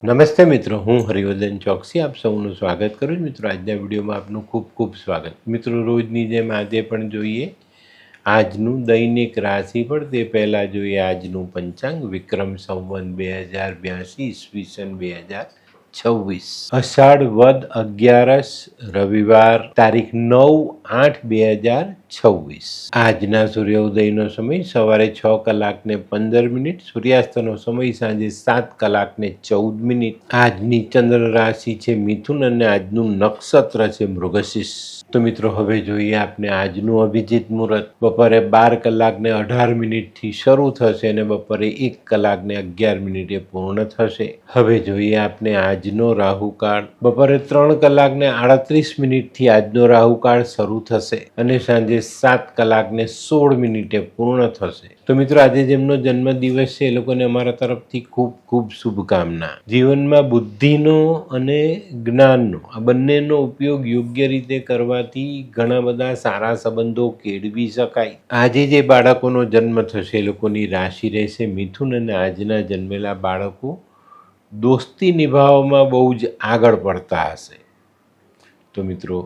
નમસ્તે મિત્રો, હું હરિવર્ધન ચોકસી આપ સૌનું સ્વાગત કરું છું. મિત્રો, આજના વિડીયોમાં આપનું ખૂબ ખૂબ સ્વાગત. મિત્રો, રોજની જેમ આજે પણ જોઈએ આજનું દૈનિક રાશિફળ. તે પહેલાં જોઈએ આજનું પંચાંગ. વિક્રમ સંવત 2082 ઈસવીસન 2026, અષાઢ વદ 11 રવિવાર, તારીખ 9/8/2026. આજના સૂર્યોદયનો સમય સવારે 6:15, સૂર્યાસ્તનો સમય સાંજે 7:14. આજની ચંદ્ર રાશિ છે મિથુન અને આજનું નક્ષત્ર છે મૃગશીર્ષ. તો મિત્રો, હવે જોઈએ આપણે આજનું અભિજીત મુહૂર્ત. બપોરે 12:18 થી શરૂ થશે અને બપોરે 1:11 પૂર્ણ થશે. હવે જોઈએ આપણે આજનો રાહુકાળ. બપોરે 3:38 થી આજનો રાહુકાળ શરૂ થશે અને સાંજે 7:16 પૂર્ણ થશે. તો મિત્રો, આજે જેમનો જન્મદિવસ છે એ લોકોને અમારા તરફથી ખૂબ ખૂબ શુભકામના. જીવનમાં બુદ્ધિનો અને જ્ઞાનનો આ બંનેનો ઉપયોગ યોગ્ય રીતે કરવાથી ઘણા બધા સારા સંબંધો કેળવી શકાય. આજે જે બાળકોનો જન્મ થશે એ લોકોની રાશિ રહેશે મિથુન અને આજના જન્મેલા બાળકો દોસ્તી નિભાવવામાં બહુ જ આગળ પડતા હશે. તો મિત્રો,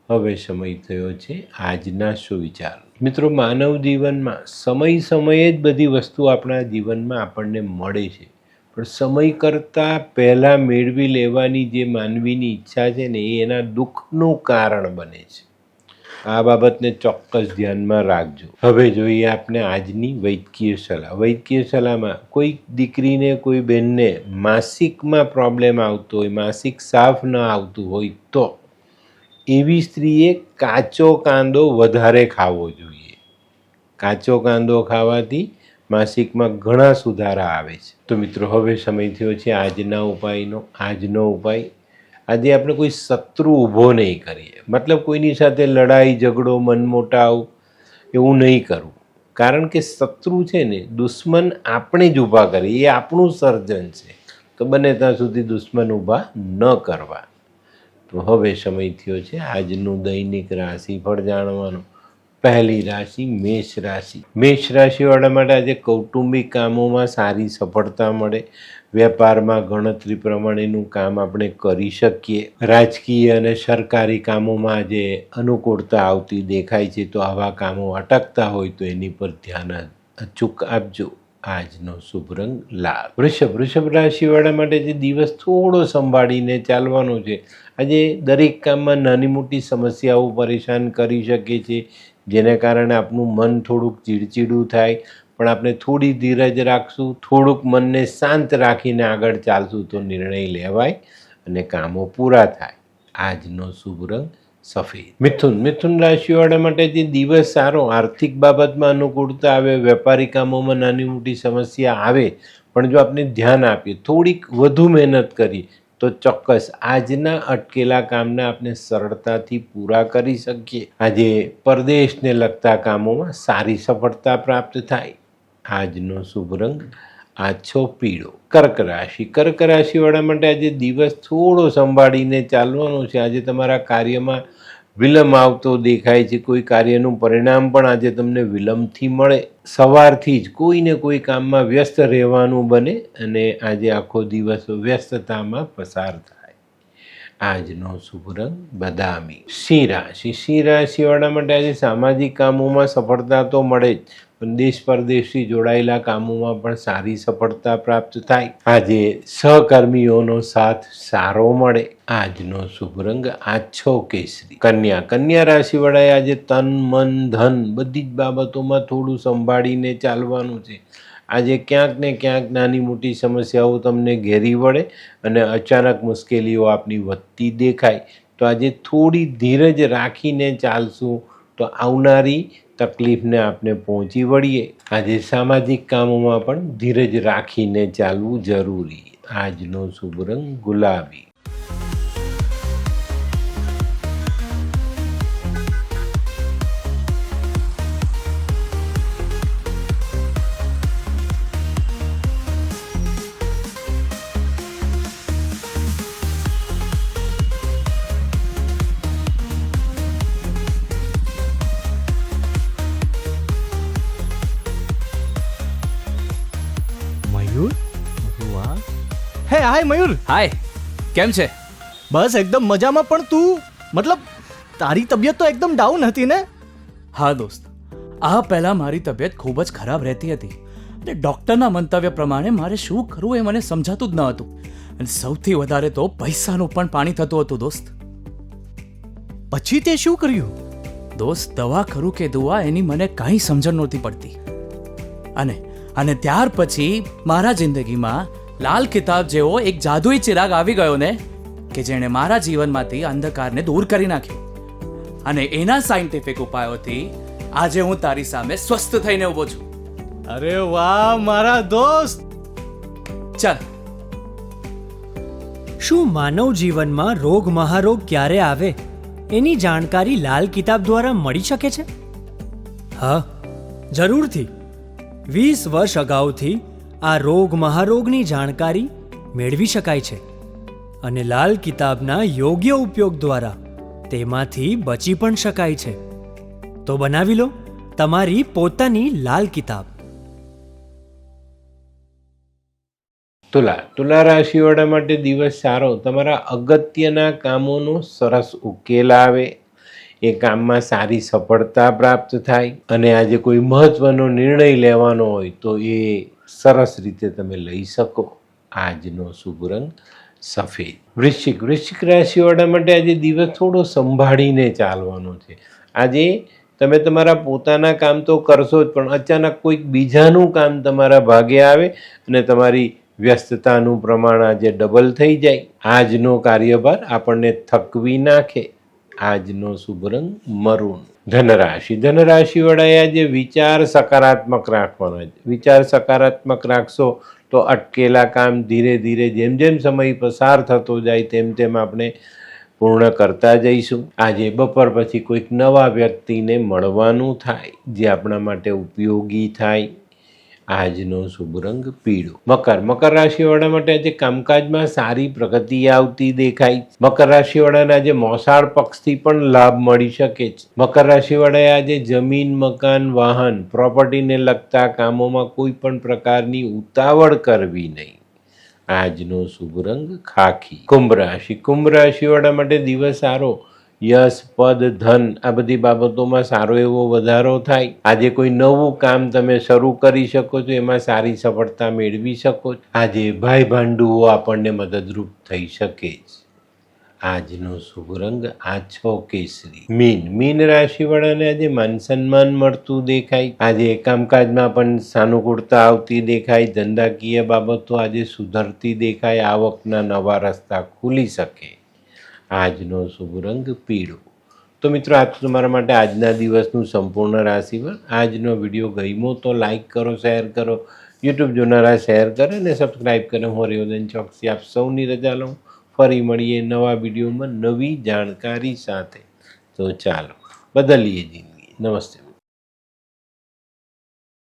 હવે સમય થયો છે આજના સુવિચાર. મિત્રો, માનવ જીવનમાં સમયે જ બધી વસ્તુ આપણા જીવનમાં આપણને મળે છે, પણ સમય કરતાં પહેલાં મેળવી લેવાની જે માનવીની ઈચ્છા છે ને, એ એના દુઃખનું કારણ બને છે. આ બાબતને ચોક્કસ ધ્યાનમાં રાખજો. હવે જોઈએ આપણે આજની વૈદ્યકીય સલાહ. વૈદ્યકીય સલાહમાં કોઈ દીકરીને, કોઈ બહેનને માસિકમાં પ્રોબ્લેમ આવતો હોય, માસિક સાફ ન આવતું હોય તો એવી સ્ત્રીએ કાચો કાંદો વધારે ખાવો જોઈએ. કાચો કાંદો ખાવાથી માસિકમાં ઘણા સુધારા આવે છે. તો મિત્રો, હવે સમય થયો છે આજના ઉપાયનો. આજનો ઉપાય, આજે આપણે કોઈ શત્રુ ઊભો નહીં કરીએ. મતલબ કોઈની સાથે લડાઈ ઝઘડો મનમોટાવ એવું નહીં કરવું. કારણ કે શત્રુ છે ને, દુશ્મન આપણે જ ઊભા કરીએ, એ આપણું સર્જન છે. તો બને ત્યાં સુધી દુશ્મન ઊભા ન કરવા. તો હવે સમય થયો છે આજનું દૈનિક રાશિફળ જાણવાનો. પહેલી રાશિ મેષ રાશિ. મેષ રાશિવાળા માટે આજે કૌટુંબિક કામોમાં સારી સફળતા મળે. વેપારમાં ગણતરી પ્રમાણેનું કામ આપણે કરી શકીએ. રાજકીય અને સરકારી કામોમાં આજે અનુકૂળતા આવતી દેખાય છે. તો આવા કામો અટકતા હોય તો એની પર ધ્યાન અચૂક આપજો. આજનો શુભ રંગ લાલ. વૃષભ રાશિવાળા માટે જે દિવસ થોડો સંભાળીને ચાલવાનો છે. આજે દરેક કામમાં નાની મોટી સમસ્યાઓ પરેશાન કરી શકે છે, જેને કારણે આપણું મન થોડુંક ચીડચીડું થાય. પણ આપણે થોડી ધીરજ રાખશું, થોડુંક મનને શાંત રાખીને આગળ ચાલશું તો નિર્ણય લેવાય અને કામો પૂરા થાય. આજનો શુભ રંગ સફેદ. મિથુન રાશિવાળા માટે જે દિવસ સારો. આર્થિક બાબતમાં અનુકૂળતા આવે. વેપારી કામોમાં નાની મોટી સમસ્યા આવે, પણ જો આપણે ધ્યાન આપીએ, થોડીક વધુ મહેનત કરીએ તો ચોક્કસ આજના અટકેલા કામને આપણે સરળતાથી પૂરા કરી શકીએ. આજે પરદેશને લગતા કામોમાં સારી સફળતા પ્રાપ્ત થાય. આજનો શુભ રંગ આછો પીળો. કર્ક રાશિવાળા માટે આજે દિવસ થોડો સંભાળીને ચાલવાનો છે. આજે તમારા કાર્યમાં વિલંબ આવતો દેખાય છે. કોઈ કાર્યનું પરિણામ પણ આજે તમને વિલંબથી મળે. સવારથી જ કોઈ ને કોઈ કામમાં વ્યસ્ત રહેવાનું બને અને આજે આખો દિવસ વ્યસ્તતામાં પસાર થાય. આજનો શુભ રંગ બદામી. સિંહ રાશિવાળા માટે આજે સામાજિક કામોમાં સફળતા તો મળે જ, પણ દેશ પરદેશથી જોડાયેલા કામોમાં પણ સારી સફળતા પ્રાપ્ત થાય. આજે સહકર્મીઓનો સાથ સારો મળે. આજનો શુભ રંગ આછો કેસરી. કન્યા રાશિવાળાએ આજે તન મન ધન બધી જ બાબતોમાં થોડું સંભાળીને ચાલવાનું છે. આજે ક્યાંક ને ક્યાંક નાની મોટી સમસ્યાઓ તમને ઘેરી વળે અને અચાનક મુશ્કેલીઓ આપની વધતી દેખાય. તો આજે થોડી ધીરજ રાખીને ચાલશું તો આવનારી તકલીફને આપણે પહોંચી વળીએ. આજે સામાજિક કામોમાં પણ ધીરજ રાખીને ચાલવું જરૂરી. આજનો શુભ રંગ ગુલાબી. હાય મયુર. હાય, કેમ છે? બસ એકદમ મજામાં. પણ તું મતલબ તારી તબિયત તો એકદમ ડાઉન હતી ને? હા દોસ્ત, આ પહેલા મારી તબિયત ખૂબ જ ખરાબ રહેતી હતી અને ડૉક્ટરના મંતવ્ય પ્રમાણે મારે શું કરવું એ મને સમજાતું જ ન હતું. અને સૌથી વધારે તો પૈસાનું પણ પાણી થતું હતું દોસ્ત. પછી તે શું કર્યું? દોસ્ત, દવા કરું કે દુઆ એની મને કાંઈ સમજણ નહોતી પડતી. અને ત્યાર પછી મારા જિંદગીમાં લાલ કિતાબ જેવો એક જાદુઈ ચિરાગ આવી ગયો ને, કે જેણે મારા જીવનમાંથી અંધકારને દૂર કરી નાખ્યો. અને એના સાયન્ટિફિક ઉપાયોથી આજે હું તારી સામે સ્વસ્થ થઈને ઊભો છું. અરે વાહ મારા દોસ્ત. ચાલ. શું માનવ જીવનમાં રોગ મહારોગ ક્યારે આવે એની જાણકારી લાલ કિતાબ દ્વારા મળી શકે છે? હા, જરૂરથી. 20 વર્ષ અગાઉથી આ રોગ મહારોગની જાણકારી મેળવી શકાય છે અને લાલ કિતાબના યોગ્ય ઉપયોગ દ્વારા તેમાંથી બચી પણ શકાય છે. તો બનાવી લો તમારી પોતાની લાલ કિતાબ. તુલા રાશિવાળા માટે દિવસ સારો. તમારા અગત્યના કામોનો સરસ ઉકેલ આવે, એ કામમાં સારી સફળતા પ્રાપ્ત થાય અને આજે કોઈ મહત્વનો નિર્ણય લેવાનો હોય તો એ સરસ રીતે તમે લઈ શકો. આજનો શુભ રંગ સફેદ. વૃશ્ચિક રાશિવાળા માટે આજે દિવસ થોડો સંભાળીને ચાલવાનો છે. આજે તમે તમારા પોતાના કામ તો કરશો જ, પણ અચાનક કોઈક બીજાનું કામ તમારા ભાગે આવે અને તમારી વ્યસ્તતાનું પ્રમાણ આજે ડબલ થઈ જાય. આજનો કાર્યભાર આપણને થકવી નાખે. આજનો શુભ રંગ મરૂન. ધનરાશિવાળાએ આજે વિચાર સકારાત્મક રાખવાનો છે. વિચાર સકારાત્મક રાખશો તો અટકેલા કામ ધીરે ધીરે જેમ જેમ સમય પસાર થતો જાય તેમ આપણે પૂર્ણ કરતા જઈશું. આજે બપોર પછી કોઈક નવા વ્યક્તિને મળવાનું થાય જે આપણા માટે ઉપયોગી થાય. આજનો શુભ રંગ પીળો. મકર રાશિવાળા માટે આજે કામકાજમાં સારી પ્રગતિ આવતી દેખાય. મકર રાશિવાળાને આજે મોસાળ પક્ષથી પણ લાભ મળી શકે છે. મકર રાશિવાળાએ આજે જમીન, મકાન, વાહન, પ્રોપર્ટીને લગતા કામોમાં કોઈ પણ પ્રકારની ઉતાવળ કરવી નહીં. આજનો શુભ રંગ ખાખી. કુંભ રાશિવાળા માટે દિવસ સારો. યશ, પદ, ધન આ બધી બાબતોમાં સારો એવો વધારો થાય. આજે કોઈ નવું કામ તમે શરૂ કરી શકો છો, એમાં સારી સફળતા મેળવી શકો છો. આજે ભાઈ ભાંડુઓ આપણને મદદરૂપ થઈ શકે છે. આજનો શુભ રંગ આછો કેસરી. મીન રાશિવાળાને આજે માન સન્માન મળતું દેખાય. આજે કામકાજમાં પણ સાનુકૂળતા આવતી દેખાય. ધંધાકીય બાબતો આજે સુધરતી દેખાય. આવકના નવા રસ્તા ખુલી શકે. આજનો શુભ રંગ પીળો. તો મિત્રો, આ તમારા માટે આજના દિવસનું સંપૂર્ણ રાશિફળ. આજનો વિડીયો ગમ્યો તો લાઈક કરો, શેર કરો, યુટ્યુબ જોનારા શેર કરે અને સબસ્ક્રાઈબ કરે. હું હરિવર્ધન ચોકસી આપ સૌની રજા લઉં. ફરી મળીએ નવા વિડીયોમાં નવી જાણકારી સાથે. તો ચાલો બદલીએ જિંદગી. નમસ્તે.